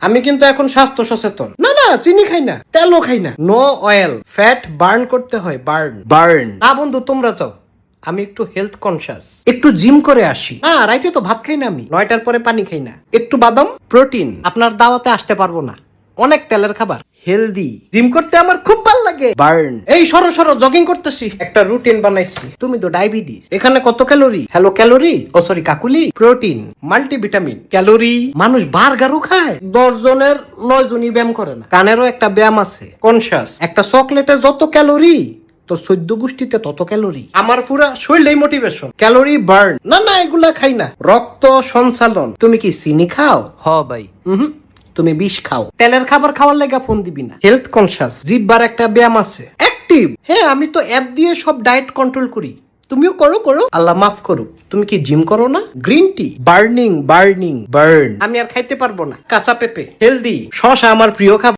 আমি কিন্তু এখন স্বাস্থ্য সচেতন। না না, চিনি খাই না, তেলও খাই না, নো অয়েল। ফ্যাট বার্ন করতে হয়, বার্ন বার্ন। না বন্ধু, তোমরা চাও আমি একটু হেলথ কনসিয়াস, একটু জিম করে আসি। না, রাইতে তো ভাত খাই না, আমি 9টার পরে পানি খাই না। একটু বাদাম প্রোটিন। আপনার দাওয়াতে আসতে পারবো না, অনেক তেলের খাবার। হেলদি জিম করতে আমার খুব ভালো লাগে। বার্ন। এই সরো সরো, জগিং করতেছি, একটা রুটিন বানাইছি। তুমি তো ডায়াবেটিস, এখানে কত calorie? Hello calorie, oh sorry Kakuli. Protein, multivitamin, calorie. মানুষ বার্গারও খায়, 10 জনের 9 জনই ব্যায়াম করে না। কানেরও একটা ব্যায়াম আছে, কনসিয়াস। একটা চকলেটে যত ক্যালোরি, তো 14 গোষ্ঠীতে তত ক্যালোরি। আমার পুরা শরীরেই মোটিভেশন, ক্যালোরি বার্ন। না না, এগুলা খাই না। রক্ত সঞ্চালন। তুমি কি চিনি খাও? হ ভাই। তুমি বিষ খাও। তেলের খাবার খাওয়ার লেগা ফোন দিবি না। হেলথ কনসিয়াস, জিব্বার একটা ব্যায়াম আছে। অ্যাক্টিভ, হ্যাঁ আমি তো অ্যাপ দিয়ে সব ডায়েট কন্ট্রোল করি। তুমিও করো করো, আল্লাহ মাফ করুক। তুমি কি জিম করো না? Green tea, burning burning burn. আমি আর খাইতে পারবো না। কাঁচা পেঁপে হেলদি, শশা আমার প্রিয় খাবার।